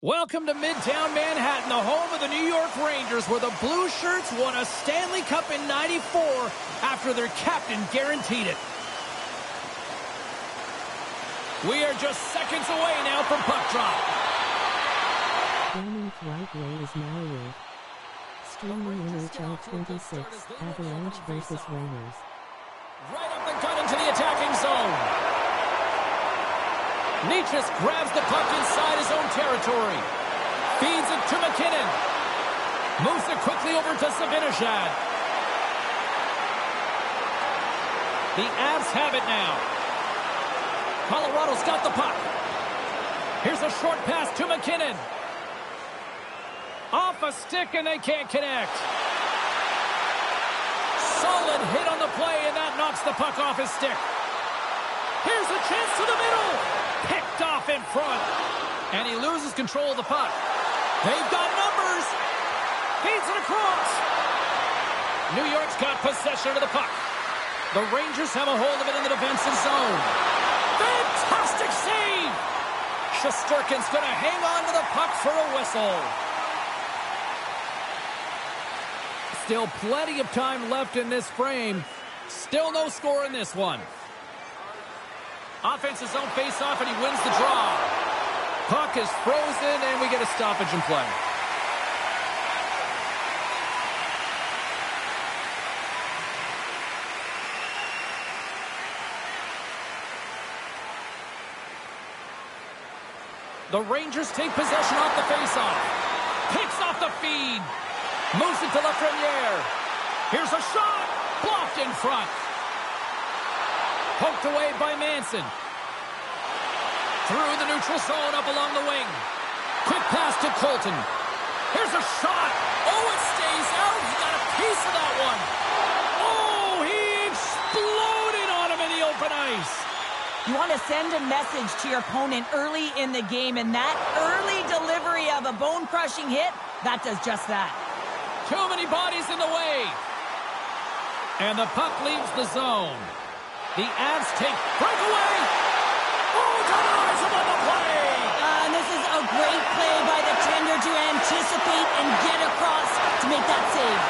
Welcome to Midtown Manhattan, the home of the New York Rangers, where the Blue Shirts won a Stanley Cup in '94 after their captain guaranteed it. We are just seconds away now from puck drop. Gaming's right way is now with streaming NHL 26, Avalanche versus Rangers. Right up the gut into the attacking zone. Nietzsche grabs the puck inside his own territory. Feeds it to McKinnon. Moves it quickly over to Zibanejad. The Avs have it now. Colorado's got the puck. Here's a short pass to McKinnon. Off a stick and they can't connect. Solid hit on the play and that knocks the puck off his stick. Here's a chance to the middle. Picked off in front. And he loses control of the puck. They've got numbers. Feeds it across. New York's got possession of the puck. The Rangers have a hold of it in the defensive zone. Fantastic save. Shesterkin's going to hang on to the puck for a whistle. Still plenty of time left in this frame. Still no score in this one. Offense's zone face-off, and he wins the draw. Puck is frozen, and we get a stoppage in play. The Rangers take possession off the face-off. Picks off the feed. Moves it to Lafreniere. Here's a shot. Blocked in front. Poked away by Manson. Through the neutral zone, up along the wing. Quick pass to Colton. Here's a shot. Oh, it stays out. He got a piece of that one. Oh, he exploded on him in the open ice. You want to send a message to your opponent early in the game, and that early delivery of a bone-crushing hit, that does just that. Too many bodies in the way. And the puck leaves the zone. The Avs take breakaway. Oh, denies him on the play. And this is a great play by the tender to anticipate and get across to make that save.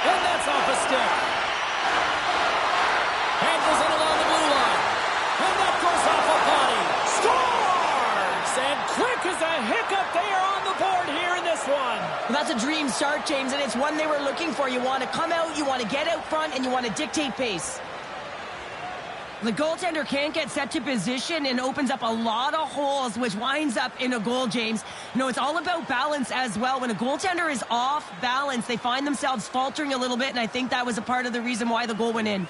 And that's off a stick. Handles it along the blue line. And that goes off a body. Scores! And quick as a hiccup, they are on the board here in this one. Well, that's a dream start, James, and it's one they were looking for. You want to come out, you want to get out front, and you want to dictate pace. The goaltender can't get set to position and opens up a lot of holes, which winds up in a goal, James. You know, it's all about balance as well. When a goaltender is off balance, they find themselves faltering a little bit, and I think that was a part of the reason why the goal went in.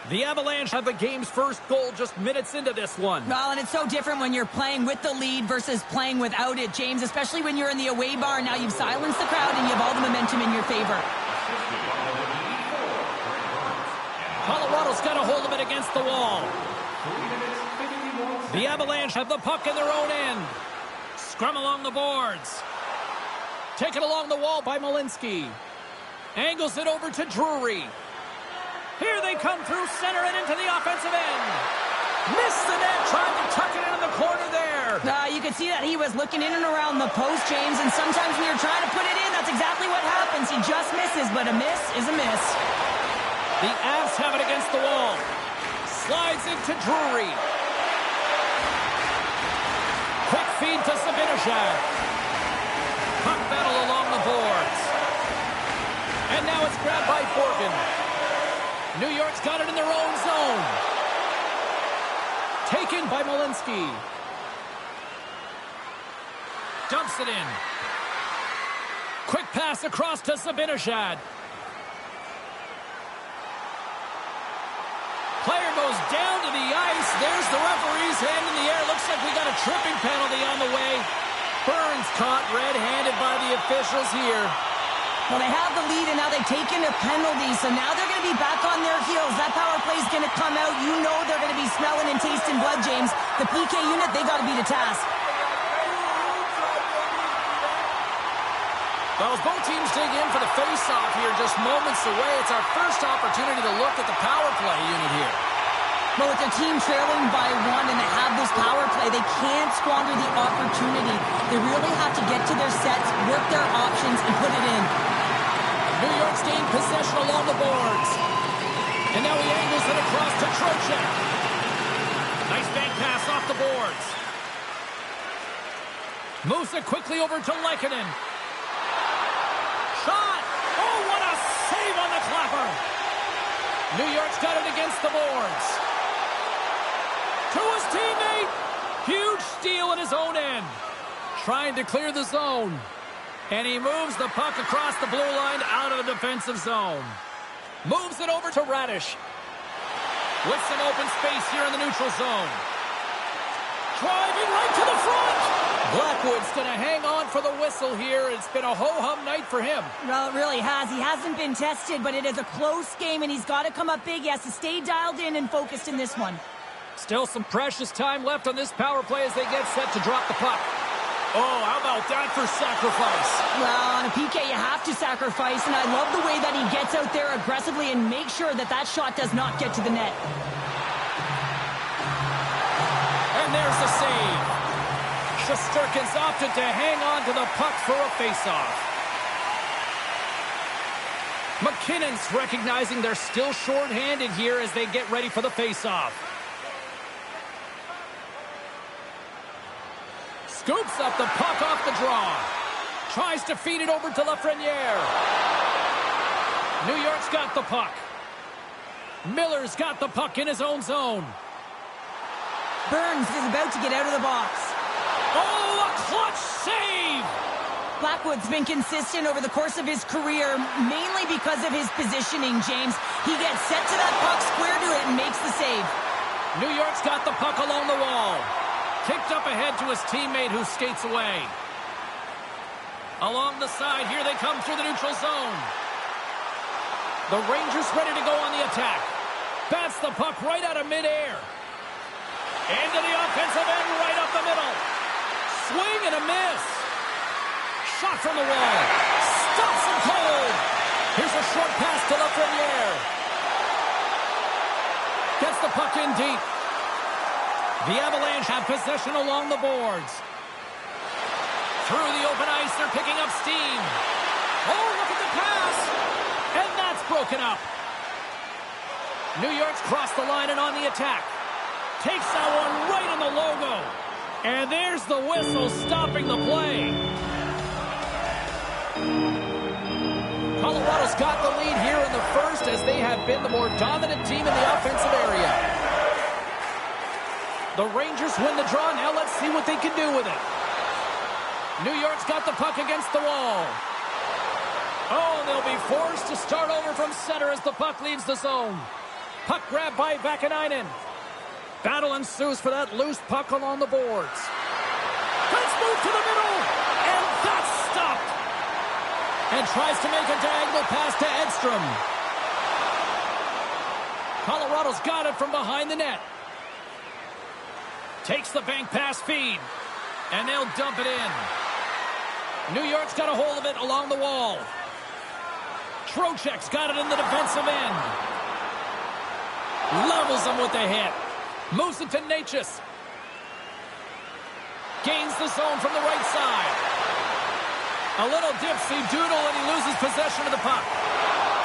The Avalanche have the game's first goal just minutes into this one. Well, and it's so different when you're playing with the lead versus playing without it, James, especially when you're in the away bar. Now you've silenced the crowd and you have all the momentum in your favor. Colorado's got a hold of it against the wall. The Avalanche have the puck in their own end. Scrum along the boards. Taken along the wall by Malinsky. Angles it over to Drury. Here they come through center and into the offensive end. Missed the net, trying to tuck it into the corner there. You could see that he was looking in and around the post, James, and sometimes when you're trying to put it in, that's exactly what happens. He just misses, but a miss is a miss. The Avs have it against the wall. Slides into Drury. Quick feed to Zibanejad. Puck battle along the boards. And now it's grabbed by Borgen. New York's got it in their own zone. Taken by Malinsky. Dumps it in. Quick pass across to Zibanejad. Player goes down to the ice. There's the referee's hand in the air. Looks like we got a tripping penalty on the way. Burns caught red-handed by the officials here. Well, they have the lead, and now they've taken a penalty, so now they're going to be back on their heels. That power play is going to come out. You know they're going to be smelling and tasting blood, James. The PK unit, they got to be the task. Well, as both teams dig in for the face-off here just moments away, it's our first opportunity to look at the power play unit here. Well, with their team trailing by 1 and they have this power play, they can't squander the opportunity. They really have to get to their sets, work their options, and put it in. New York's gained possession along the boards. And now he angles it across to Trocheck. Nice bank pass off the boards. Moves it quickly over to Lehkonen. Shot! Oh, what a save on the clapper! New York's got it against the boards. To his teammate. Huge steal at his own end. Trying to clear the zone. And he moves the puck across the blue line out of the defensive zone. Moves it over to Radish. With some open space here in the neutral zone. Driving right to the front. Blackwood's going to hang on for the whistle here. It's been a ho-hum night for him. Well, it really has. He hasn't been tested, but it is a close game, and he's got to come up big. He has to stay dialed in and focused in this one. Still some precious time left on this power play as they get set to drop the puck. Oh, how about that for sacrifice? Well, on a PK, you have to sacrifice, and I love the way that he gets out there aggressively and makes sure that that shot does not get to the net. And there's the save. Shesterkin's opted to hang on to the puck for a faceoff. McKinnon's recognizing they're still short-handed here as they get ready for the faceoff. Scoops up the puck off the draw. Tries to feed it over to Lafreniere. New York's got the puck. Miller's got the puck in his own zone. Burns is about to get out of the box. Oh, a clutch save! Blackwood's been consistent over the course of his career, mainly because of his positioning, James. He gets set to that puck, square to it, and makes the save. New York's got the puck along the wall. Kicked up ahead to his teammate who skates away. Along the side, here they come through the neutral zone. The Rangers ready to go on the attack. Bats the puck right out of midair. Into the offensive end, right up the middle. Swing and a miss. Shot from the wall. Stops him cold. Here's a short pass to Lafreniere. Gets the puck in deep. The Avalanche have possession along the boards. Through the open ice, they're picking up steam. Oh, look at the pass. And that's broken up. New York's crossed the line and on the attack. Takes that one right in the logo. And there's the whistle stopping the play. Colorado's got the lead here in the first as they have been the more dominant team in the offensive area. The Rangers win the draw. Now let's see what they can do with it. New York's got the puck against the wall. Oh, they'll be forced to start over from center as the puck leaves the zone. Puck grabbed by Vakanainen. Battle ensues for that loose puck along the boards. Let's move to the middle. And that's stopped. And tries to make a diagonal pass to Edstrom. Colorado's got it from behind the net. Takes the bank pass feed. And they'll dump it in. New York's got a hold of it along the wall. Trocheck's got it in the defensive end. Levels him with the hit. Moves it to Natchez. Gains the zone from the right side. A little dipsy doodle and he loses possession of the puck.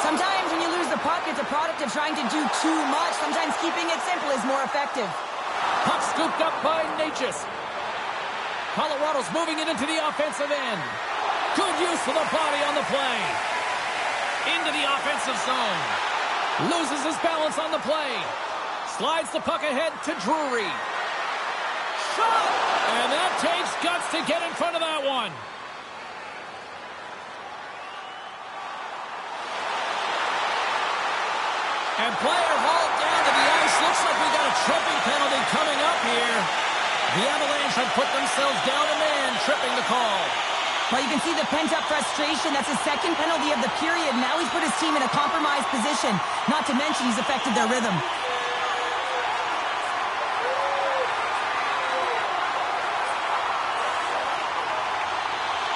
Sometimes when you lose the puck, it's a product of trying to do too much. Sometimes keeping it simple is more effective. Puck scooped up by Natchez. Colorado's moving it into the offensive end. Good use of the body on the play. Into the offensive zone. Loses his balance on the play. Slides the puck ahead to Drury. Shot! And that takes guts to get in front of that one. And player hauled down to the ice. Looks like we got a tripping penalty coming up here. The Avalanche have put themselves down a man, tripping the call. Well, you can see the pent-up frustration. That's his second penalty of the period. Now he's put his team in a compromised position. Not to mention he's affected their rhythm.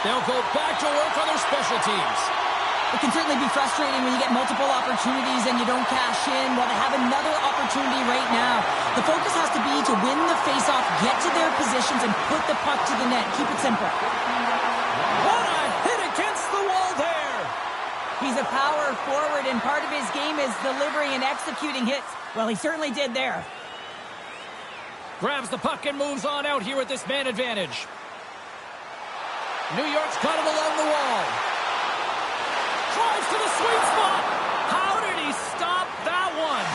They'll go back to work on their special teams. It can certainly be frustrating when you get multiple opportunities and you don't cash in. Well, they have another opportunity right now. The focus has to be to win the faceoff, get to their positions, and put the puck to the net. Keep it simple. What a hit against the wall there! He's a power forward, and part of his game is delivering and executing hits. Well, he certainly did there. Grabs the puck and moves on out here with this man advantage. New York's got it along the wall. Drives to the sweet spot. How did he stop that one?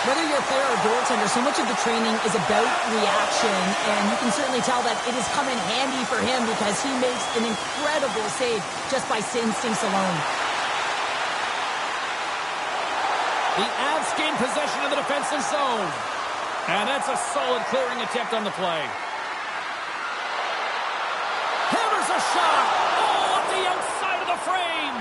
Whether you're a player or goaltender, so much of the training is about reaction, and you can certainly tell that it has come in handy for him because he makes an incredible save just by instincts alone. The Avs gain possession of the defensive zone. And that's a solid clearing attempt on the play. Hammers a shot. Oh, up the outside of the frame.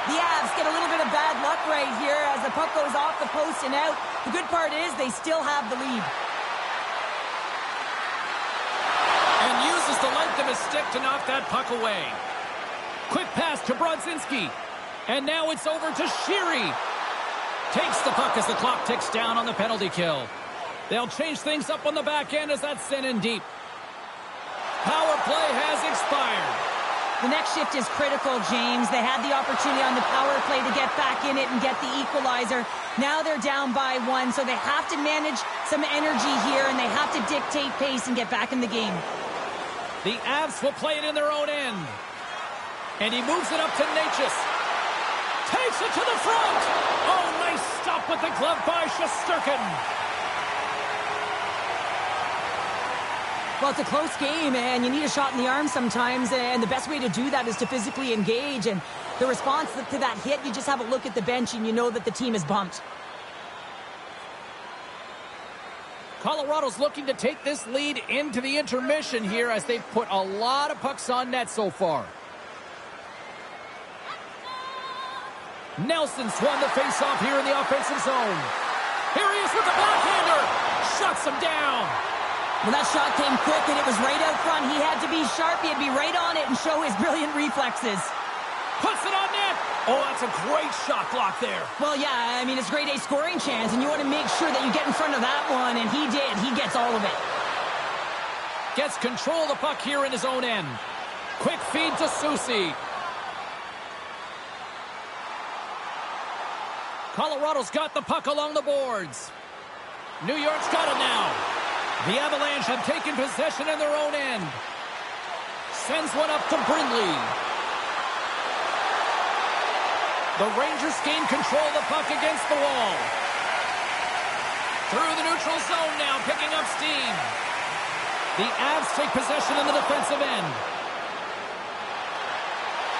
The Avs get a little bit of bad luck right here as the puck goes off the post and out. The good part is they still have the lead. And uses the length of his stick to knock that puck away. Quick pass to Brodzinski. And now it's over to Sheary. Takes the puck as the clock ticks down on the penalty kill. They'll change things up on the back end as that's sent in deep. Power play has expired. The next shift is critical, James. They had the opportunity on the power play to get back in it and get the equalizer. Now they're down by 1, so they have to manage some energy here, and they have to dictate pace and get back in the game. The Avs will play it in their own end. And he moves it up to Natchez. Takes it to the front. Oh, nice stop with the glove by Shesterkin. Well, it's a close game, and you need a shot in the arm sometimes, and the best way to do that is to physically engage, and the response to that hit, you just have a look at the bench, and you know that the team is bumped. Colorado's looking to take this lead into the intermission here as they've put a lot of pucks on net so far. Nelson's won the faceoff here in the offensive zone. Here he is with the backhander. Shuts him down. Well, that shot came quick, and it was right out front. He had to be sharp. He had to be right on it and show his brilliant reflexes. Puts it on net. Oh, that's a great shot block there. Well, yeah, I mean, it's grade A scoring chance, and you want to make sure that you get in front of that one, and he did. He gets all of it. Gets control of the puck here in his own end. Quick feed to Soucy. Colorado's got the puck along the boards. New York's got it now. The Avalanche have taken possession in their own end. Sends one up to Brindley. The Rangers gain control of the puck against the wall. Through the neutral zone now, picking up steam. The Avs take possession in the defensive end.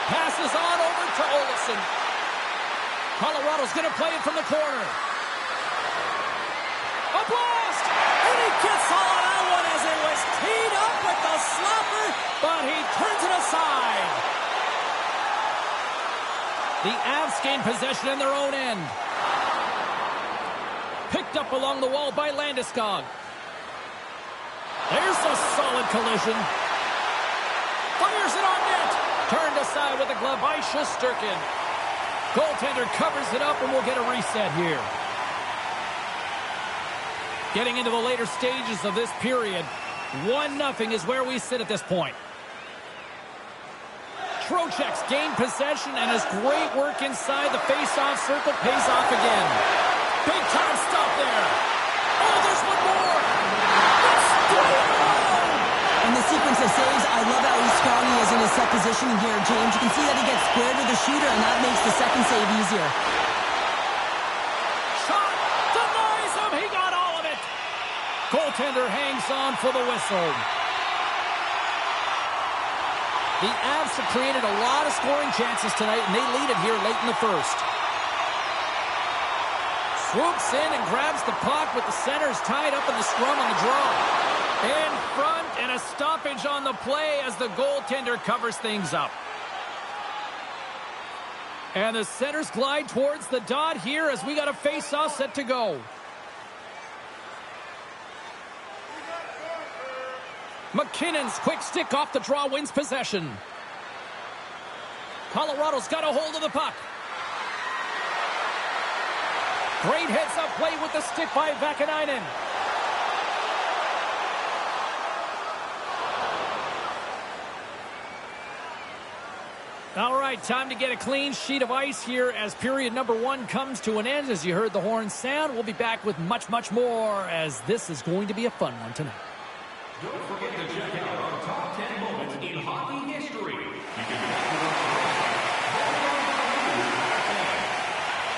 Passes on over to Olofsson. Colorado's going to play it from the corner. A blast! And he gets all of that one as it was teed up with the slapper, but he turns it aside. The Avs gain possession in their own end. Picked up along the wall by Landeskog. There's a solid collision. Fires it on net. Turned aside with the glove by Shesterkin. Goaltender covers it up, and we'll get a reset here. Getting into the later stages of this period, 1-0 is where we sit at this point. Trocheck's gained possession, and his great work inside the face-off circle pays off again. Big-time stop there. Oh, there's one more. It's 3-0. In the sequence of saves, I love how strong he is in his set positioning here, James. You can see that he gets square to the shooter, and that makes the second save easier. Shot denies him. He got all of it. Goaltender hangs on for the whistle. The Avs have created a lot of scoring chances tonight, and they lead it here late in the first. Swoops in and grabs the puck with the centers tied up in the scrum on the draw. In front, and a stoppage on the play as the goaltender covers things up. And the centers glide towards the dot here as we got a face-off set to go. McKinnon's quick stick off the draw wins possession. Colorado's got a hold of the puck. Great heads-up play with the stick by Vakanainen. All right, time to get a clean sheet of ice here as period number 1 comes to an end. As you heard the horn sound, we'll be back with much, much more as this is going to be a fun one tonight. Don't forget to check out our top 10 moments in hockey history. You can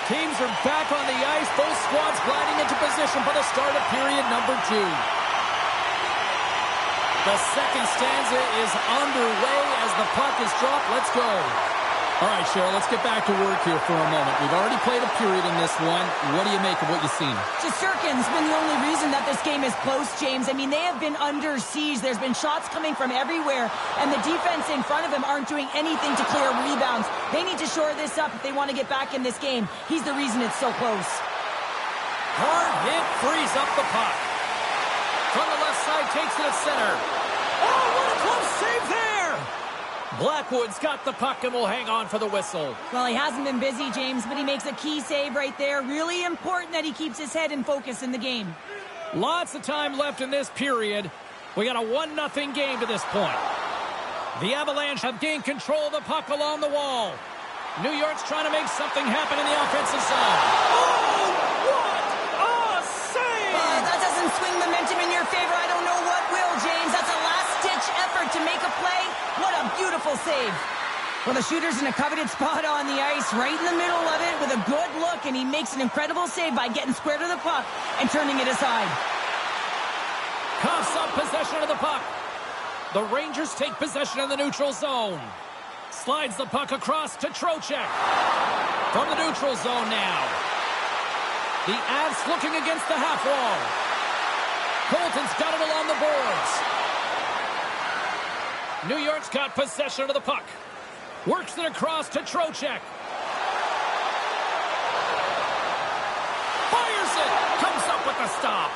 Teams are back on the ice. Both squads gliding into position for the start of period number 2. The second stanza is underway as the puck is dropped. Let's go. All right, Cheryl, let's get back to work here for a moment. We've already played a period in this one. What do you make of what you've seen? Shesterkin's been the only reason that this game is close, James. I mean, they have been under siege. There's been shots coming from everywhere, and the defense in front of them aren't doing anything to clear rebounds. They need to shore this up if they want to get back in this game. He's the reason it's so close. Hard hit frees up the puck. From the left side, takes it at center. Oh, what a close save there! Blackwood's got the puck and will hang on for the whistle. Well, he hasn't been busy, James, but he makes a key save right there. Really important that he keeps his head in focus in the game. Lots of time left in this period. We got a 1-0 game to this point. The Avalanche have gained control of the puck along the wall. New York's trying to make something happen in the offensive zone. Oh, what a save! That doesn't swing momentum in your favor. I don't know what will, James. That's a last-ditch effort to make a play. What a beautiful save. Well, the shooter's in a coveted spot on the ice, right in the middle of it with a good look, and he makes an incredible save by getting square to the puck and turning it aside. Cuffs up possession of the puck. The Rangers take possession in the neutral zone. Slides the puck across to Trocheck. From the neutral zone now. The Avs looking against the half wall. Colton's got it along the boards. New York's got possession of the puck. Works it across to Trocheck. Fires it. Comes up with the stop.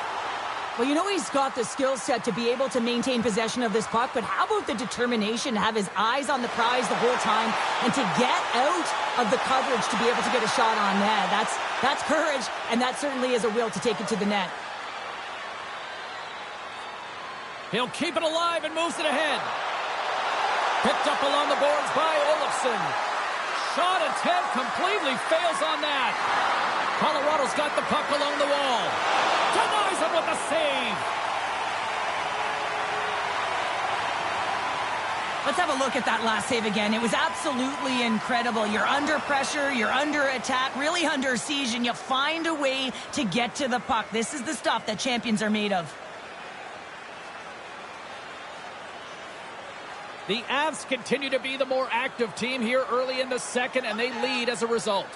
Well, you know he's got the skill set to be able to maintain possession of this puck, but how about the determination to have his eyes on the prize the whole time and to get out of the coverage to be able to get a shot on net? That's courage, and that certainly is a will to take it to the net. He'll keep it alive and moves it ahead. Picked up along the boards by Olofsson. Shot attempt completely fails on that. Colorado's got the puck along the wall. Denies him with the save. Let's have a look at that last save again. It was absolutely incredible. You're under pressure, you're under attack, really under siege, and you find a way to get to the puck. This is the stuff that champions are made of. The Avs continue to be the more active team here early in the second, and they lead as a result.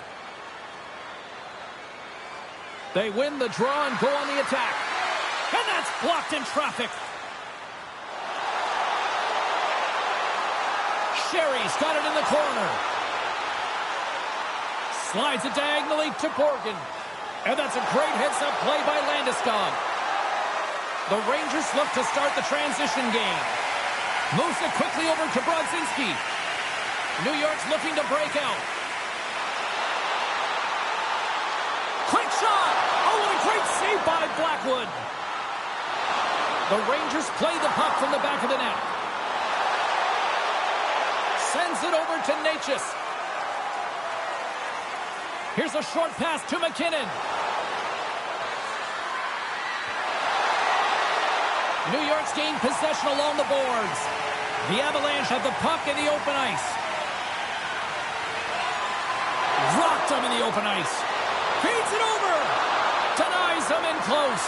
They win the draw and go on the attack. And that's blocked in traffic. Sherry's got it in the corner. Slides it diagonally to Borgen. And that's a great heads-up play by Landeskog. The Rangers look to start the transition game. Moves it quickly over to Brodzinski. New York's looking to break out. Quick shot! Oh, what a great save by Blackwood. The Rangers play the puck from the back of the net. Sends it over to Natchez. Here's a short pass to McKinnon. New York's gained possession along the boards. The Avalanche have the puck in the open ice. Rocked him in the open ice. Feeds it over. Denies him in close.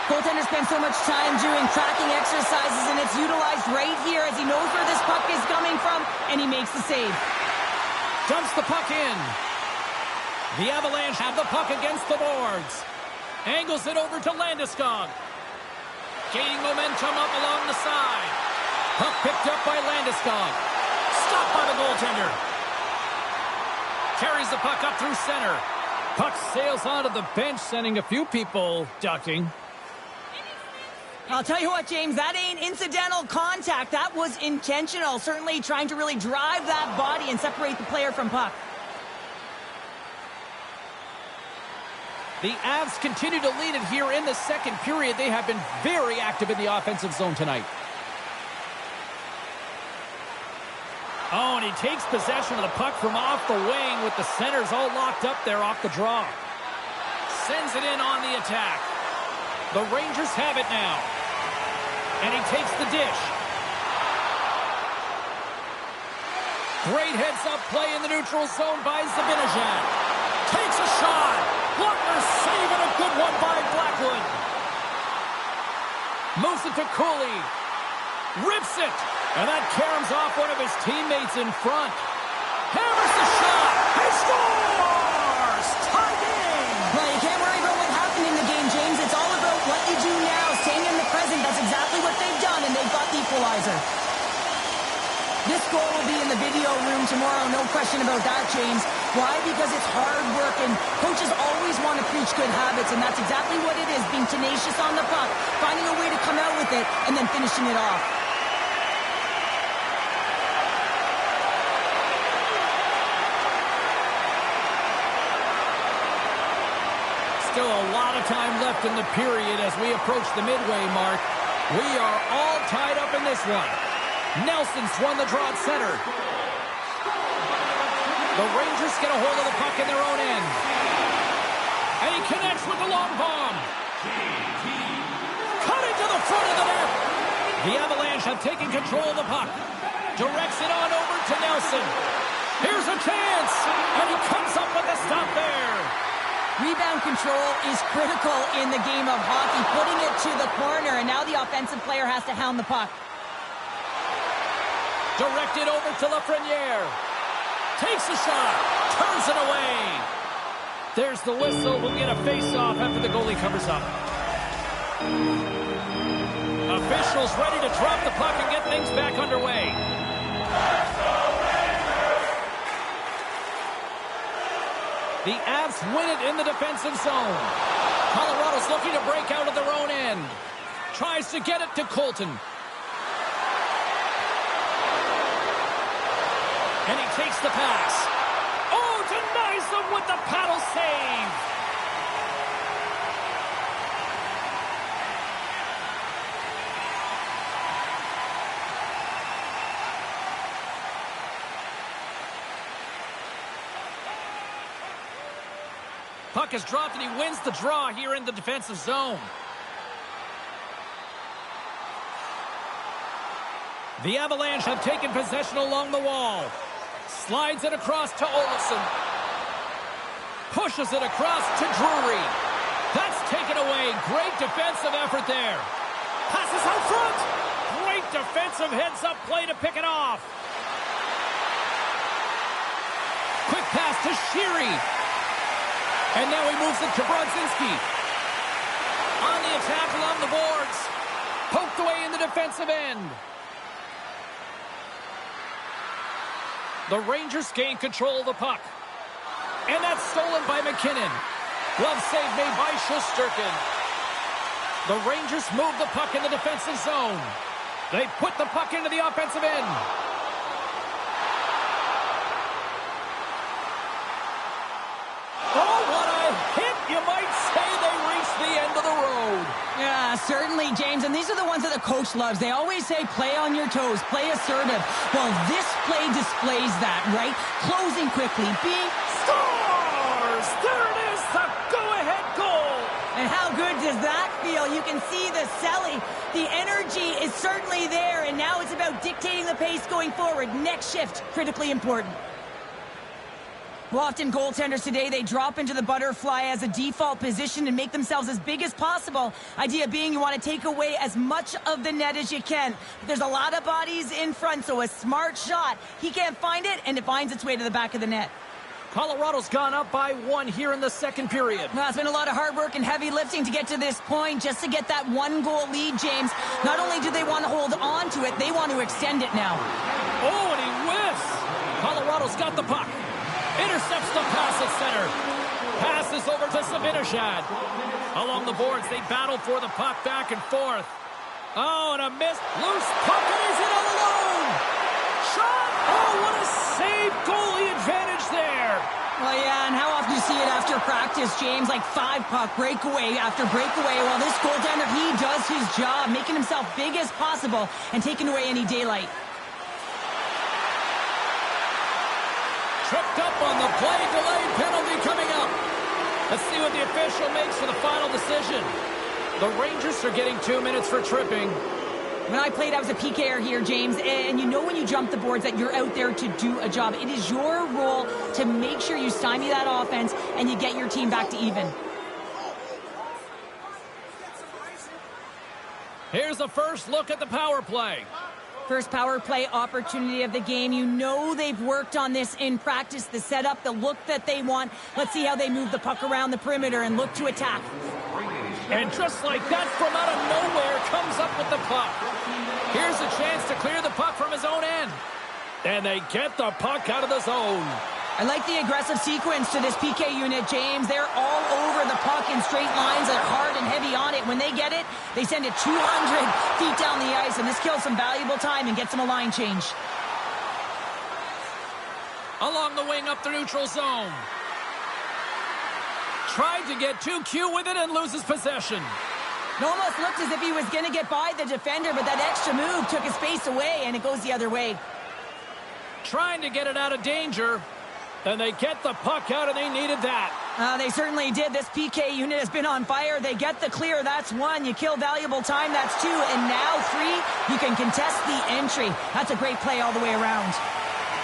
Goaltender spends so much time doing tracking exercises, and it's utilized right here as he knows where this puck is coming from, and he makes the save. Dumps the puck in. The Avalanche have the puck against the boards. Angles it over to Landeskog. Gaining momentum up along the side. Puck picked up by Landeskog. Stopped by the goaltender. Carries the puck up through center. Puck sails onto the bench, sending a few people ducking. I'll tell you what, James, that ain't incidental contact. That was intentional. Certainly trying to really drive that body and separate the player from puck. The Avs continue to lead it here in the second period. They have been very active in the offensive zone tonight. Oh, and he takes possession of the puck from off the wing with the centers all locked up there off the draw. Sends it in on the attack. The Rangers have it now. And he takes the dish. Great heads-up play in the neutral zone by Zibanejad. Takes a shot. Butler saving a good one by Blackwood. Moves it to Cooley. Rips it. And that caroms off one of his teammates in front. Hammers the shot. He scores! Tie game! Well, you can't worry about what happened in the game, James. It's all about what you do now. Staying in the present. That's exactly what they've done, and they've got the equalizer. This goal will be in the video room tomorrow, no question about that, James. Why? Because it's hard work, and coaches always want to preach good habits, and that's exactly what it is, being tenacious on the puck, finding a way to come out with it, and then finishing it off. Still a lot of time left in the period as we approach the midway mark. We are all tied up in this one. Nelson's won the draw at center. The Rangers get a hold of the puck in their own end. And he connects with the long bomb. Cut into the front of the net. The Avalanche have taken control of the puck. Directs it on over to Nelson. Here's a chance. And he comes up with a stop there. Rebound control is critical in the game of hockey. Putting it to the corner, and now the offensive player has to hound the puck. Directed over to Lafreniere. Takes a shot. Turns it away. There's the whistle. We'll get a face-off after the goalie covers up. Officials ready to drop the puck and get things back underway. The Avs win it in the defensive zone. Colorado's looking to break out of their own end. Tries to get it to Colton. And he takes the pass. Oh, denies them with the paddle save. Puck is dropped and he wins the draw here in the defensive zone. The Avalanche have taken possession along the wall. Slides it across to Olofsson. Pushes it across to Drury. That's taken away. Great defensive effort there. Passes out front. Great defensive heads-up play to pick it off. Quick pass to Sheary. And now he moves it to Brodzinski. On the attack along the boards. Poked away in the defensive end. The Rangers gain control of the puck. And that's stolen by McKinnon. Glove save made by Shesterkin. The Rangers move the puck in the defensive zone. They put the puck into the offensive end. Oh, what a hit! You might say they reached the end of the road. Yeah, certainly, James. And these are the ones that the coach loves. They always say, play on your toes, play assertive. Well, this play displays that, right? Closing quickly, being... Scores! There it is, the go-ahead goal. And how good does that feel? You can see the selling. The energy is certainly there, and now it's about dictating the pace going forward. Next shift, critically important. Well, often goaltenders today, they drop into the butterfly as a default position and make themselves as big as possible. Idea being you want to take away as much of the net as you can. But there's a lot of bodies in front, so a smart shot. He can't find it, and it finds its way to the back of the net. Colorado's gone up by 1 here in the second period. Well, it's been a lot of hard work and heavy lifting to get to this point, just to get that 1-goal lead, James. Not only do they want to hold on to it, they want to extend it now. Oh, and he whiffs. Colorado's got the puck. Intercepts the pass at center. Passes over to Zibanejad. Along the boards, they battle for the puck back and forth. Oh, and a miss. Loose puck, and he's in all alone. Shot. Oh, what a save. Goalie advantage there. Well, yeah, and how often you see it after practice, James? Like 5-puck breakaway after breakaway. Well, this goaltender, he does his job, making himself big as possible and taking away any daylight. Tripped up on the play. Delayed penalty coming up. Let's see what the official makes for the final decision. The Rangers are getting 2 minutes for tripping. When I played, I was a PKer here, James, and you know when you jump the boards that you're out there to do a job. It is your role to make sure you stymie that offense and you get your team back to even. Here's the first look at the power play. First power play opportunity of the game. You know they've worked on this in practice, the setup, the look that they want. Let's see how they move the puck around the perimeter and look to attack. And just like that, from out of nowhere, comes up with the puck. Here's a chance to clear the puck from his own end. And they get the puck out of the zone. I like the aggressive sequence to this PK unit, James. They're all over the puck in straight lines. They're hard and heavy on it. When they get it, they send it 200 feet down the ice, and this kills some valuable time and gets them a line change. Along the wing up the neutral zone. Tried to get too cute with it and loses possession. It almost looked as if he was going to get by the defender, but that extra move took his space away, and it goes the other way. Trying to get it out of danger. Then they get the puck out, and they needed that. They certainly did. This PK unit has been on fire. They get the clear. That's one. You kill valuable time. That's two. And now three, you can contest the entry. That's a great play all the way around.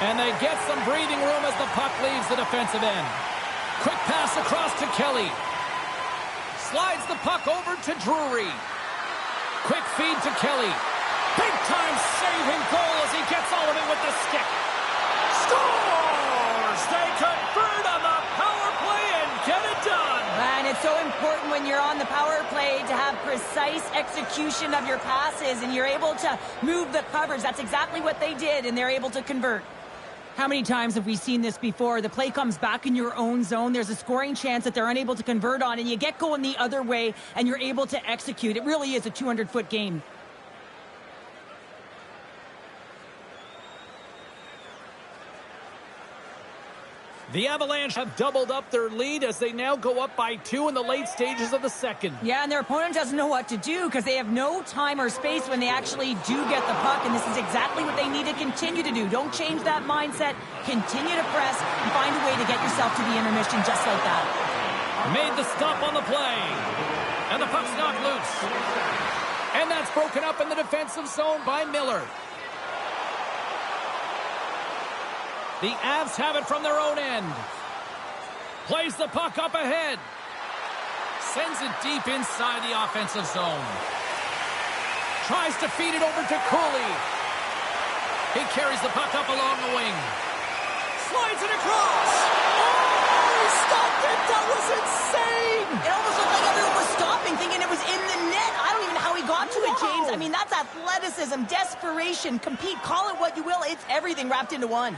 And they get some breathing room as the puck leaves the defensive end. Quick pass across to Kelly. Slides the puck over to Drury. Quick feed to Kelly. Big-time saving goal as he gets all of it with the stick. Scores! They convert on the power play and get it done. And it's so important when you're on the power play to have precise execution of your passes, and you're able to move the coverage. That's exactly what they did, and they're able to convert. How many times have we seen this before? The play comes back in your own zone. There's a scoring chance that they're unable to convert on, and you get going the other way, and you're able to execute. It really is a 200-foot game. The Avalanche have doubled up their lead as they now go up by 2 in the late stages of the second. Yeah, and their opponent doesn't know what to do because they have no time or space when they actually do get the puck, and this is exactly what they need to continue to do. Don't change that mindset. Continue to press and find a way to get yourself to the intermission just like that. Made the stop on the play. And the puck's knocked loose. And that's broken up in the defensive zone by Miller. The Avs have it from their own end. Plays the puck up ahead. Sends it deep inside the offensive zone. Tries to feed it over to Cooley. He carries the puck up along the wing. Slides it across. Oh, he stopped it. That was insane. It almost looked like everyone was stopping, thinking it was in the net. I don't even know how he got to it, James. I mean, that's athleticism, desperation, compete, call it what you will. It's everything wrapped into one.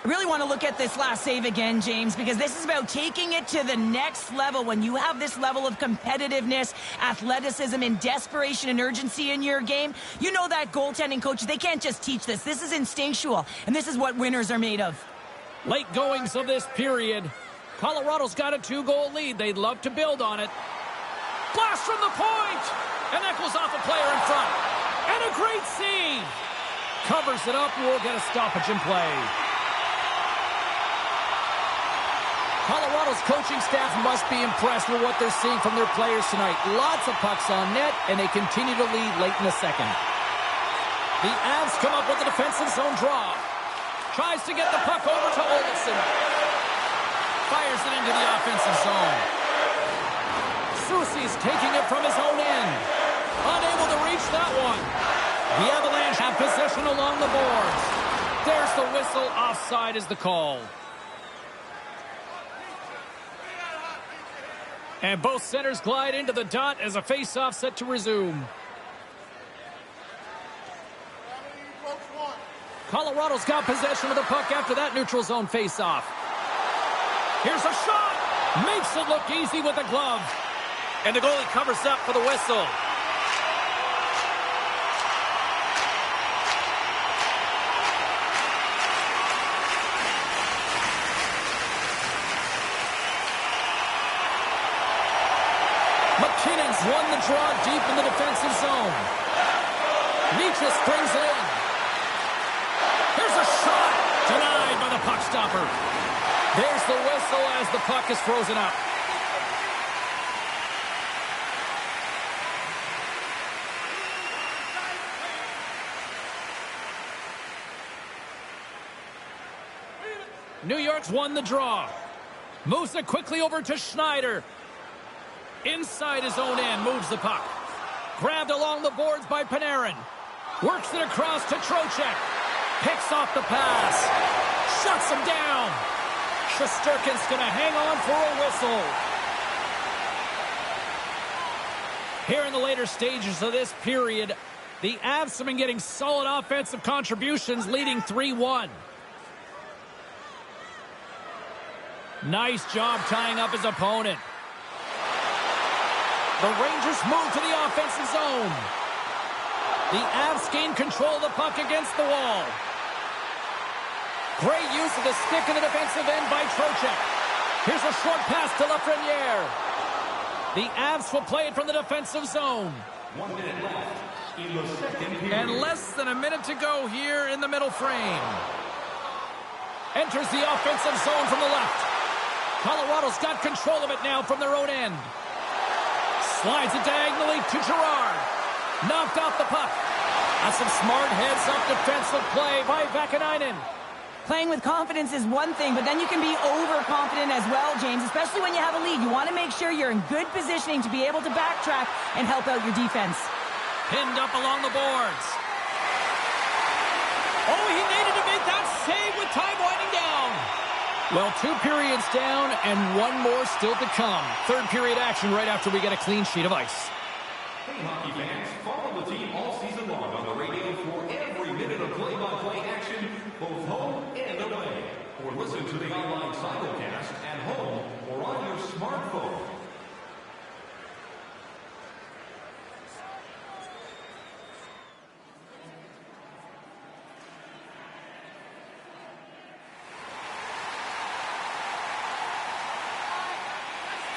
I really want to look at this last save again, James, because this is about taking it to the next level. When you have this level of competitiveness, athleticism, and desperation and urgency in your game, you know that goaltending coaches, they can't just teach this. This is instinctual, and this is what winners are made of. Late goings of this period. Colorado's got a 2-goal lead. They'd love to build on it. Blast from the point! And that goes off a player in front. And a great save! Covers it up, and we'll get a stoppage in play. Colorado's coaching staff must be impressed with what they're seeing from their players tonight. Lots of pucks on net, and they continue to lead late in the second. The Avs come up with a defensive zone draw. Tries to get the puck over to Olsen. Fires it into the offensive zone. Soucy's taking it from his own end. Unable to reach that one. The Avalanche have possession along the boards. There's the whistle. Offside is the call. And both centers glide into the dot as a face-off set to resume. Colorado's got possession of the puck after that neutral zone face-off. Here's a shot. Makes it look easy with the glove. And the goalie covers up for the whistle. McKinnon's won the draw deep in the defensive zone. Nietzsche brings it in. Here's a shot. Denied by the puck stopper. There's the whistle as the puck is frozen up. New York's won the draw. Moves it quickly over to Schneider. Inside his own end, moves the puck. Grabbed along the boards by Panarin. Works it across to Trocheck. Picks off the pass. Shuts him down. Shesterkin's going to hang on for a whistle. Here in the later stages of this period, the Avs have been getting solid offensive contributions, leading 3-1. Nice job tying up his opponent. The Rangers move to the offensive zone. The Avs gain control of the puck against the wall. Great use of the stick in the defensive end by Trocheck. Here's a short pass to Lafreniere. The Avs will play it from the defensive zone. 1 minute left in the second period. And less than a minute to go here in the middle frame. Enters the offensive zone from the left. Colorado's got control of it now from their own end. Slides it diagonally to Girard. Knocked off the puck. That's some smart heads-up defensive play by Vakanainen. Playing with confidence is one thing, but then you can be overconfident as well, James, especially when you have a lead. You want to make sure you're in good positioning to be able to backtrack and help out your defense. Pinned up along the boards. Oh, he needed to make that save with time winding down. Well, 2 periods down and 1 more still to come. Third period action right after we get a clean sheet of ice. Hey, hockey fans, follow the team all season long on the radio for every minute of play-by-play action, both home and away. Or listen to the online simulcast at home or on your smartphone.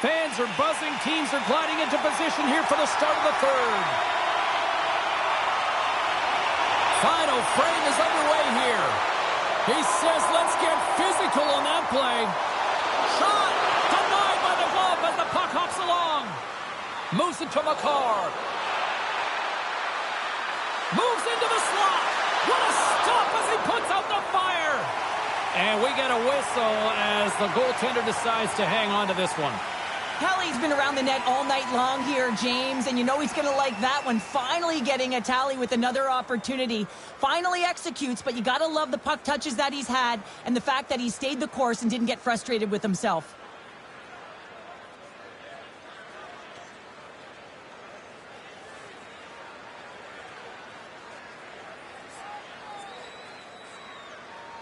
Fans are buzzing. Teams are gliding into position here for the start of the third. Final frame is underway here. He says, let's get physical on that play. Shot denied by the glove as the puck hops along. Moves it to Makar. Moves into the slot. What a stop as he puts out the fire. And we get a whistle as the goaltender decides to hang on to this one. Kelly's been around the net all night long here, James, and you know he's going to like that one. Finally getting a tally with another opportunity. Finally executes, but you got to love the puck touches that he's had and the fact that he stayed the course and didn't get frustrated with himself.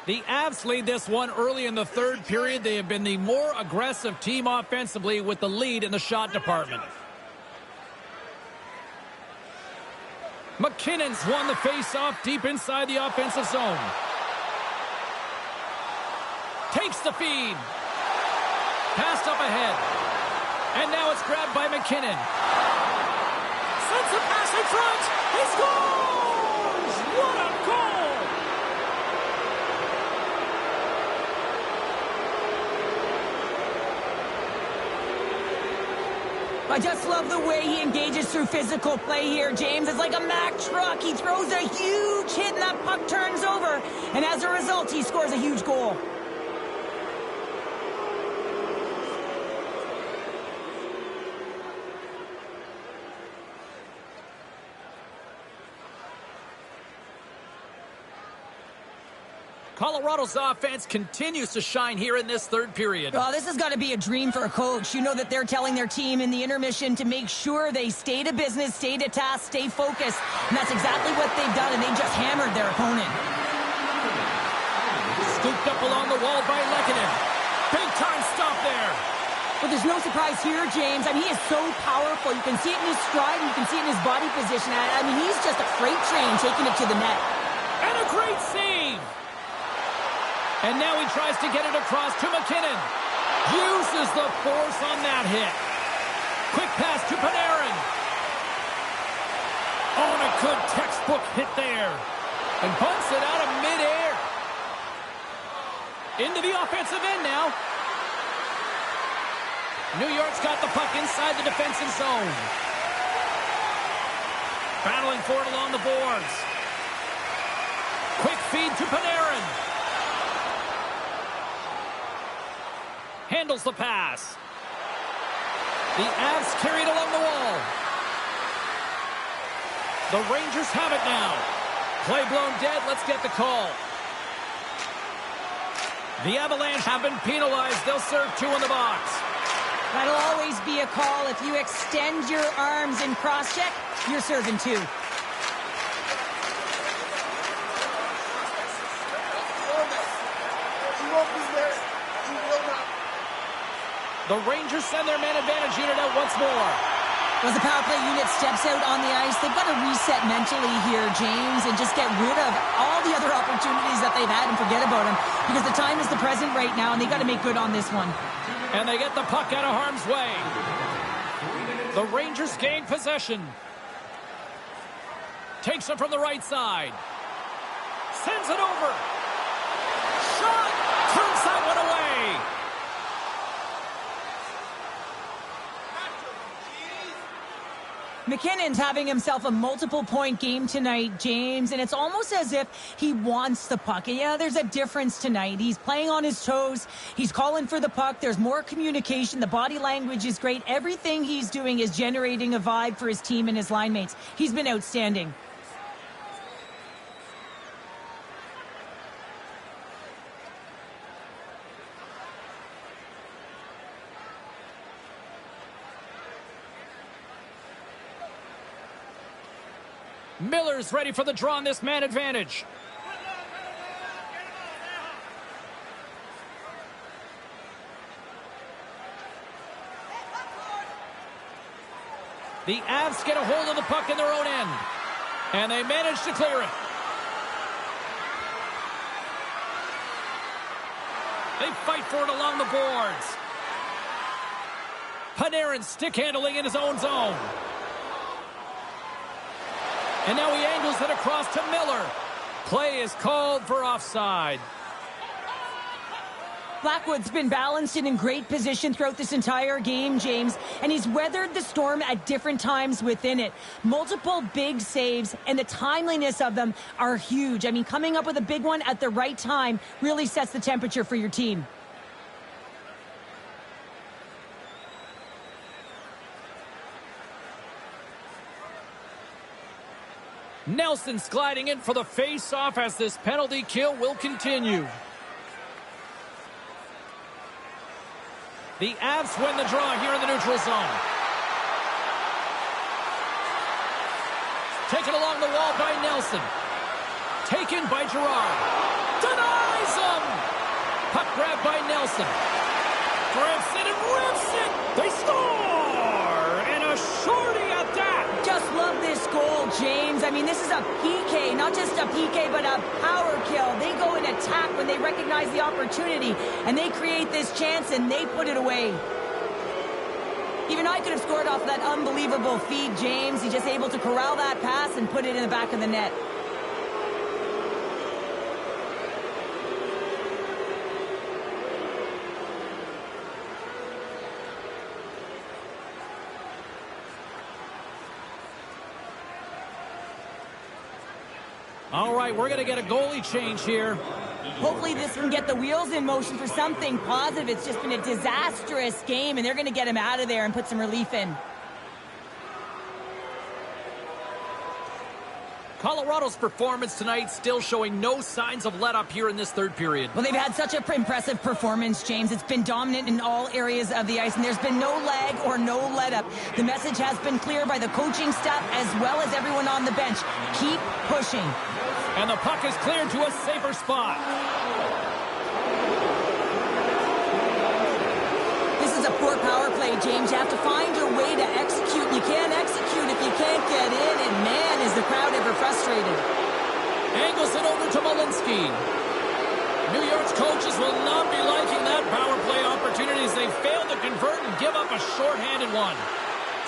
The Avs lead this one early in the third period. They have been the more aggressive team offensively with the lead in the shot department. McKinnon's won the face-off deep inside the offensive zone. Takes the feed. Passed up ahead. And now it's grabbed by McKinnon. Sends a pass in front. He scores! What a goal! I just love the way he engages through physical play here, James. It's like a Mack truck. He throws a huge hit and that puck turns over. And as a result, he scores a huge goal. Colorado's offense continues to shine here in this third period. Oh, this has got to be a dream for a coach. You know that they're telling their team in the intermission to make sure they stay to business, stay to task, stay focused. And that's exactly what they've done, and they just hammered their opponent. Scooped up along the wall by Lehkonen. Big time stop there. But there's no surprise here, James. I mean, he is so powerful. You can see it in his stride, and you can see it in his body position. I mean, he's just a freight train taking it to the net. And a great save. And now he tries to get it across to McKinnon. Uses the force on that hit. Quick pass to Panarin. Oh, and a good textbook hit there. And bunts it out of midair. Into the offensive end now. New York's got the puck inside the defensive zone. Battling for it along the boards. Quick feed to Panarin. Handles the pass. The Avs carried along the wall. The Rangers have it now. Play blown dead. Let's get the call. The Avalanche have been penalized. They'll serve 2 in the box. That'll always be a call. If you extend your arms in cross-check, you're serving 2. The Rangers send their man advantage unit out once more. As the power play unit steps out on the ice, they've got to reset mentally here, James, and just get rid of all the other opportunities that they've had and forget about them. Because the time is the present right now, and they've got to make good on this one. And they get the puck out of harm's way. The Rangers gain possession. Takes it from the right side. Sends it over. Shot! Turns that one away. McKinnon's having himself a multiple-point game tonight, James, and it's almost as if he wants the puck. And yeah, there's a difference tonight. He's playing on his toes. He's calling for the puck. There's more communication. The body language is great. Everything he's doing is generating a vibe for his team and his line mates. He's been outstanding. Miller's ready for the draw on this man advantage. The Avs get a hold of the puck in their own end. And they manage to clear it. They fight for it along the boards. Panarin stick handling in his own zone. And now he angles it across to Miller. Play is called for offside. Blackwood's been balanced and in great position throughout this entire game, James, and he's weathered the storm at different times within it. Multiple big saves, and the timeliness of them are huge. I mean, coming up with a big one at the right time really sets the temperature for your team. Nelson's gliding in for the face-off as this penalty kill will continue. The Avs win the draw here in the neutral zone. Taken along the wall by Nelson. Taken by Gerard. Denies him! Puck grab by Nelson. Grips it and rips it! They score! And a shorty at that! Just love this goal, James. I mean, this is a PK, not just a PK, but a power kill. They go and attack when they recognize the opportunity, and they create this chance, and they put it away. Even I could have scored off that unbelievable feed, James. He's just able to corral that pass and put it in the back of the net. All right, we're going to get a goalie change here. Hopefully this can get the wheels in motion for something positive. It's just been a disastrous game, and they're going to get him out of there and put some relief in. Colorado's performance tonight still showing no signs of let-up here in this third period. Well, they've had such an impressive performance, James. It's been dominant in all areas of the ice, and there's been no lag or no let-up. The message has been clear by the coaching staff as well as everyone on the bench. Keep pushing. And the puck is cleared to a safer spot. This is a poor power play, James. You have to find your way to execute. You can't execute if you can't get in, and man, is the crowd ever frustrated. Angles it over to Malinsky. New York's coaches will not be liking that power play opportunities. They failed to convert and give up a shorthanded one.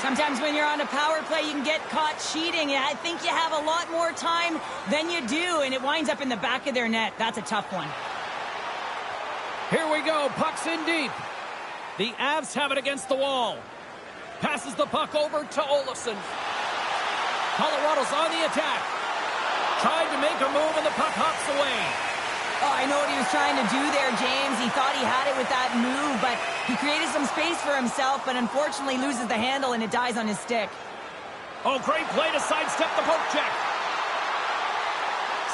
Sometimes when you're on a power play, you can get caught cheating. I think you have a lot more time than you do, and it winds up in the back of their net. That's a tough one. Here we go. Puck's in deep. The Avs have it against the wall. Passes the puck over to Olofsson. Colorado's on the attack. Tried to make a move, and the puck hops away. Oh, I know what he was trying to do there, James. He thought he had it with that move, but he created some space for himself, but unfortunately loses the handle, and it dies on his stick. Oh, great play to sidestep the poke check.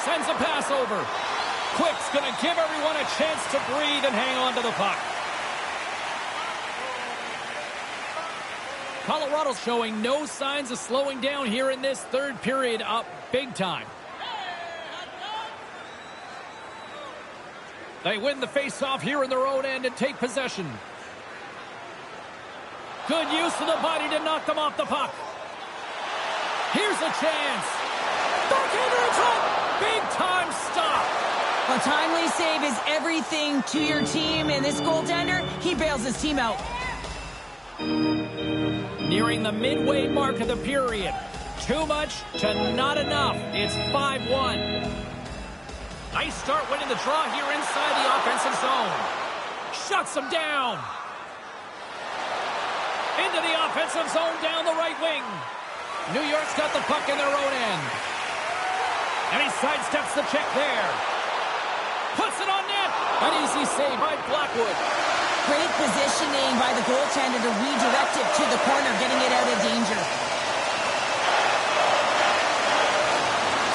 Sends a pass over. Quick's going to give everyone a chance to breathe and hang on to the puck. Colorado's showing no signs of slowing down here in this third period, up big time. They win the face-off here in their own end and take possession. Good use of the body to knock them off the puck. Here's a chance. Backhander in front. Big-time stop. A timely save is everything to your team, and this goaltender, he bails his team out. Nearing the midway mark of the period. Too much to not enough. It's 5-1. Nice start winning the draw here inside the offensive zone. Shuts them down. Into the offensive zone down the right wing. New York's got the puck in their own end. And he sidesteps the check there. Puts it on net. An easy save by Blackwood. Great positioning by the goaltender to redirect it to the corner, getting it out of danger.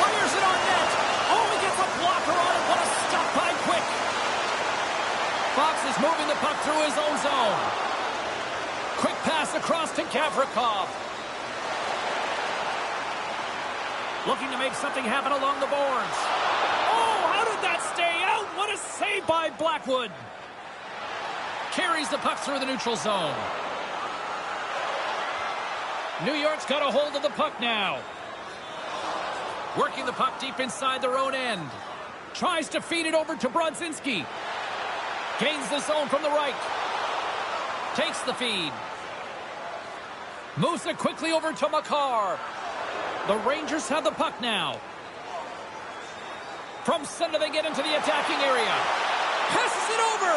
Fires it on net. Oh, he gets a blocker on it. What a stop by Quick. Fox is moving the puck through his own zone. Quick pass across to Gavrikov. Looking to make something happen along the boards. Oh, how did that stay out? What a save by Blackwood. Carries the puck through the neutral zone. New York's got a hold of the puck now. Working the puck deep inside their own end. Tries to feed it over to Brodzinski. Gains the zone from the right. Takes the feed. Moves it quickly over to Makar. The Rangers have the puck now. From center they get into the attacking area. Passes it over.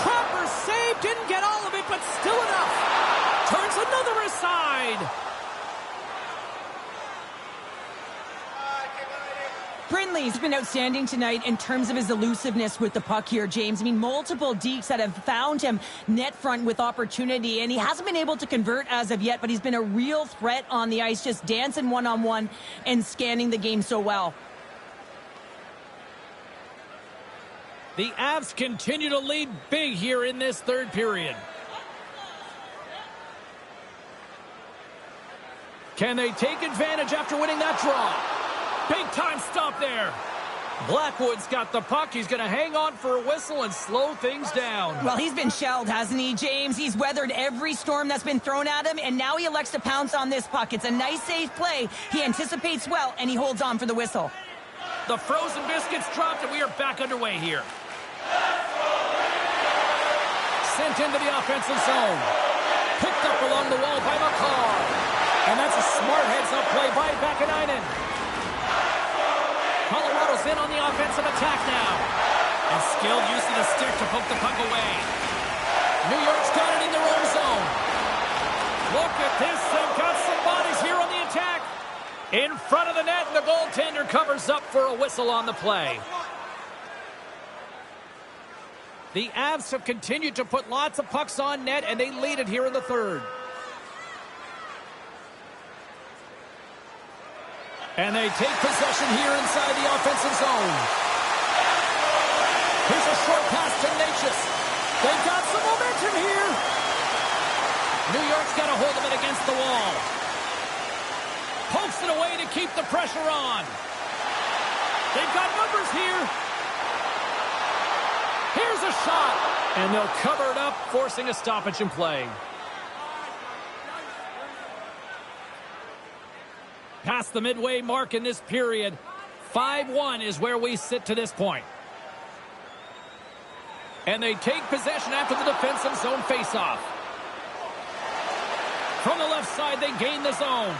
Trapper saved, didn't get all of it, but still enough. Turns another aside. Brindley's been outstanding tonight in terms of his elusiveness with the puck here, James. I mean, multiple dekes that have found him net front with opportunity, and he hasn't been able to convert as of yet, but he's been a real threat on the ice, just dancing one-on-one and scanning the game so well. The Avs continue to lead big here in this third period. Can they take advantage after winning that draw? Big time stop there. Blackwood's got the puck. He's going to hang on for a whistle and slow things down. Well, he's been shelled, hasn't he, James? He's weathered every storm that's been thrown at him, and now he elects to pounce on this puck. It's a nice, safe play. He anticipates well, and he holds on for the whistle. The frozen biscuits dropped, and we are back underway here. Sent into the offensive zone. Picked up along the wall by Makar. And that's a smart heads-up play by Vakanainen. Colorado's in on the offensive attack now. And skilled use of the stick to poke the puck away. New York's got it in their own zone. Look at this. They've got some bodies here on the attack. In front of the net, and the goaltender covers up for a whistle on the play. The Avs have continued to put lots of pucks on net, and they lead it here in the third. And they take possession here inside the offensive zone. Here's a short pass to Natchez. They've got some momentum here. New York's got a hold of it against the wall. Pokes it away to keep the pressure on. They've got numbers here. Here's a shot. And they'll cover it up, forcing a stoppage in play. Past the midway mark in this period, 5-1 is where we sit to this point. And they take possession after the defensive zone faceoff. From the left side, they gain the zone.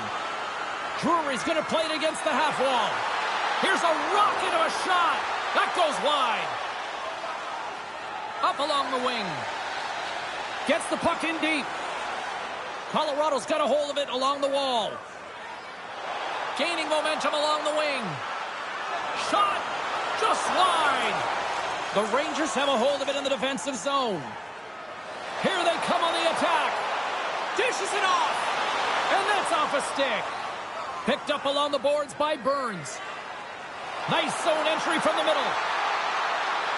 Drury's going to play it against the half wall. Here's a rocket of a shot. That goes wide. Up along the wing. Gets the puck in deep. Colorado's got a hold of it along the wall. Gaining momentum along the wing. Shot just wide. The Rangers have a hold of it in the defensive zone. Here they come on the attack. Dishes it off. And that's off a stick. Picked up along the boards by Burns. Nice zone entry from the middle.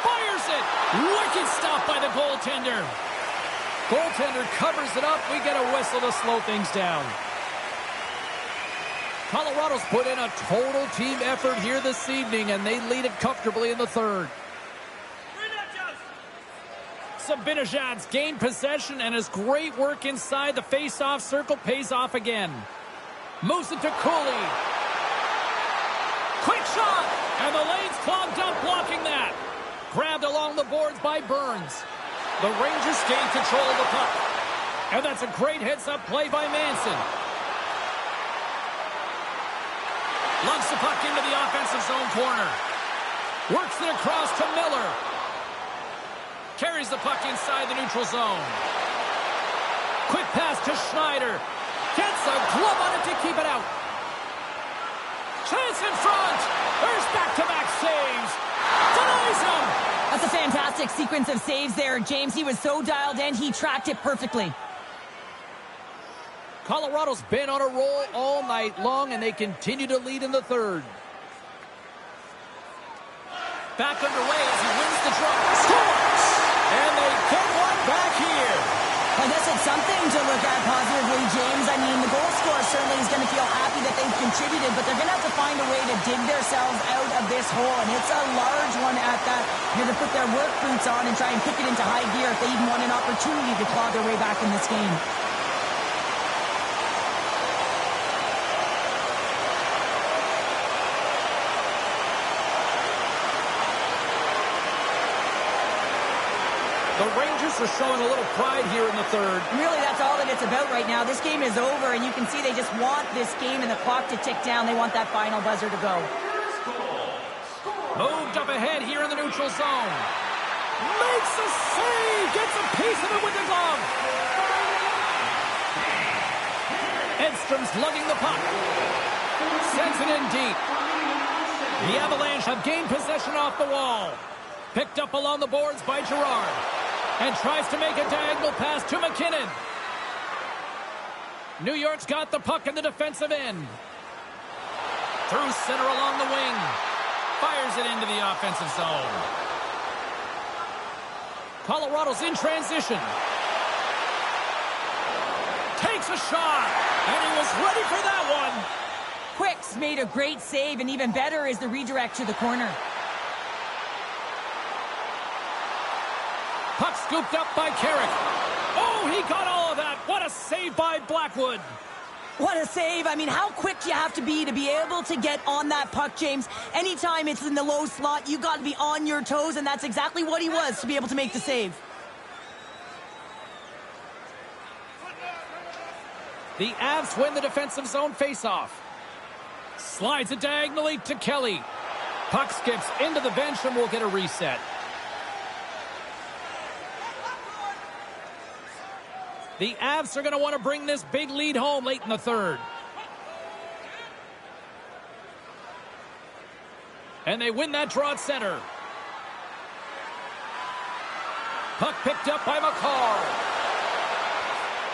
Fires it. Wicked stop by the goaltender. Goaltender covers it up. We get a whistle to slow things down. Colorado's put in a total team effort here this evening, and they lead it comfortably in the third. Zibanejad's gained possession, and his great work inside the face-off circle pays off again. Moves it to Cooley. Quick shot! And the lane's clogged up, blocking that. Grabbed along the boards by Burns. The Rangers gain control of the puck. And that's a great heads-up play by Manson. Lugs the puck into the offensive zone corner. Works it across to Miller. Carries the puck inside the neutral zone. Quick pass to Schneider. Gets a glove on it to keep it out. Chance in front. There's back-to-back saves. Denies him. That's a fantastic sequence of saves there, James. He was so dialed in, he tracked it perfectly. Colorado's been on a roll all night long, and they continue to lead in the third. Back underway as he wins the draw. Scores! And they get one back here. I guess it's something to look at positively, James. I mean, the goal scorer certainly is going to feel happy that they've contributed, but they're going to have to find a way to dig themselves out of this hole, and it's a large one at that. They're going to put their work boots on and try and kick it into high gear if they even want an opportunity to claw their way back in this game. The Rangers are showing a little pride here in the third. Really, that's all that it's about right now. This game is over, and you can see they just want this game and the clock to tick down. They want that final buzzer to go. Moved up ahead here in the neutral zone. Makes a save. Gets a piece of it with the glove. Edstrom's lugging the puck. Sends it in deep. The Avalanche have gained possession off the wall. Picked up along the boards by Girard. And tries to make a diagonal pass to McKinnon. New York's got the puck in the defensive end. Through center along the wing. Fires it into the offensive zone. Colorado's in transition. Takes a shot. And he was ready for that one. Quick's made a great save, and even better is the redirect to the corner. Puck scooped up by Carrick. Oh, he got all of that. What a save by Blackwood. What a save. I mean, how quick do you have to be able to get on that puck, James? Anytime it's in the low slot, you got to be on your toes, and that's exactly what he was to be able to make the save. The Avs win the defensive zone faceoff. Slides it diagonally to Kelly. Puck skips into the bench and will get a reset. The Avs are going to want to bring this big lead home late in the third. And they win that draw at center. Puck picked up by McCall.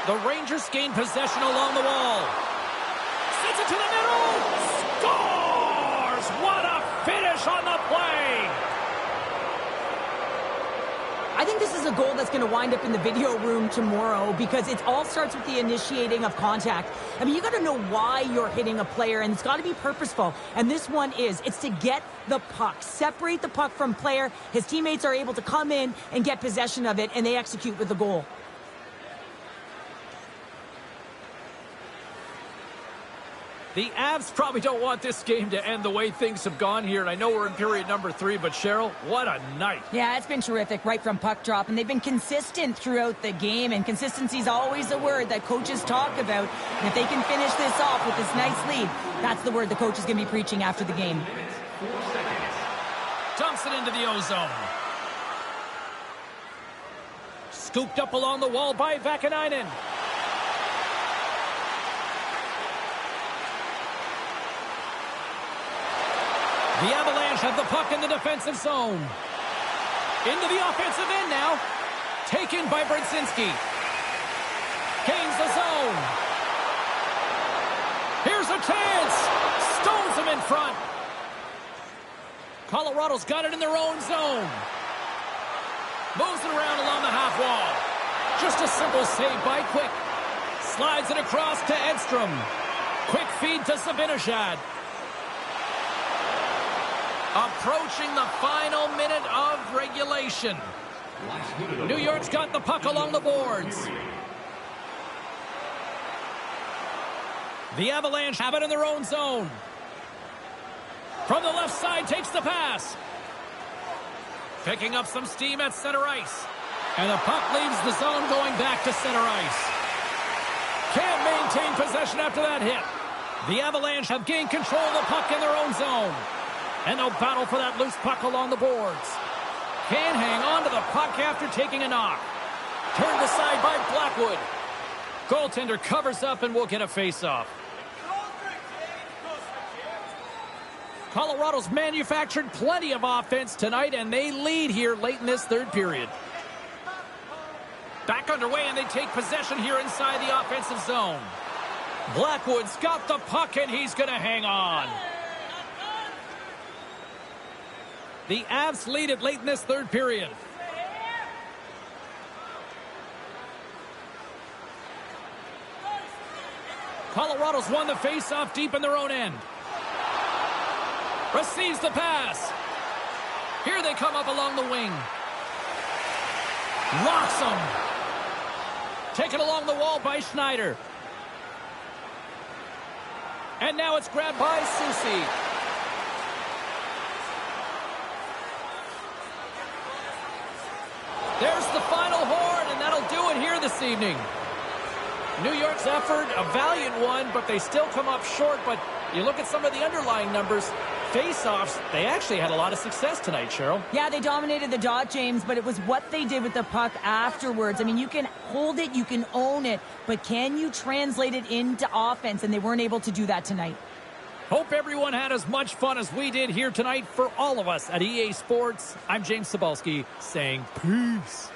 The Rangers gain possession along the wall. Sends it to the middle. Scores! What a finish on the play! I think this is a goal that's going to wind up in the video room tomorrow because it all starts with the initiating of contact. I mean, you got to know why you're hitting a player, and it's got to be purposeful. And this one is. It's to get the puck, separate the puck from player. His teammates are able to come in and get possession of it, and they execute with the goal. The Avs probably don't want this game to end the way things have gone here. And I know we're in period number 3, but Cheryl, what a night. Yeah, it's been terrific right from puck drop, and they've been consistent throughout the game, and consistency is always a word that coaches talk about. And if they can finish this off with this nice lead, that's the word the coach is going to be preaching after the game. Dumps it into the O-zone. Scooped up along the wall by Vakanainen. The Avalanche have the puck in the defensive zone. Into the offensive end now. Taken by Brzezinski. Gains the zone. Here's a chance. Stones him in front. Colorado's got it in their own zone. Moves it around along the half wall. Just a simple save by Quick. Slides it across to Edstrom. Quick feed to Zibanejad. Approaching the final minute of regulation. New York's got the puck along the boards. The Avalanche have it in their own zone. From the left side, takes the pass. Picking up some steam at center ice. And the puck leaves the zone going back to center ice. Can't maintain possession after that hit. The Avalanche have gained control of the puck in their own zone. And they'll battle for that loose puck along the boards. Can hang on to the puck after taking a knock. Turned aside by Blackwood. Goaltender covers up and will get a face-off. Colorado's manufactured plenty of offense tonight, and they lead here late in this third period. Back underway, and they take possession here inside the offensive zone. Blackwood's got the puck, and he's going to hang on. The Avs lead it late in this third period. Colorado's won the face-off deep in their own end. Receives the pass. Here they come up along the wing. Locks them. Taken along the wall by Schneider. And now it's grabbed by Soucy. There's the final horn, and that'll do it here this evening. New York's effort, a valiant one, but they still come up short. But you look at some of the underlying numbers, face-offs, they actually had a lot of success tonight, Cheryl. Yeah, they dominated the dot, James, but it was what they did with the puck afterwards. I mean, you can hold it, you can own it, but can you translate it into offense? And they weren't able to do that tonight. Hope everyone had as much fun as we did here tonight. For all of us at EA Sports, I'm James Cybulski saying peace.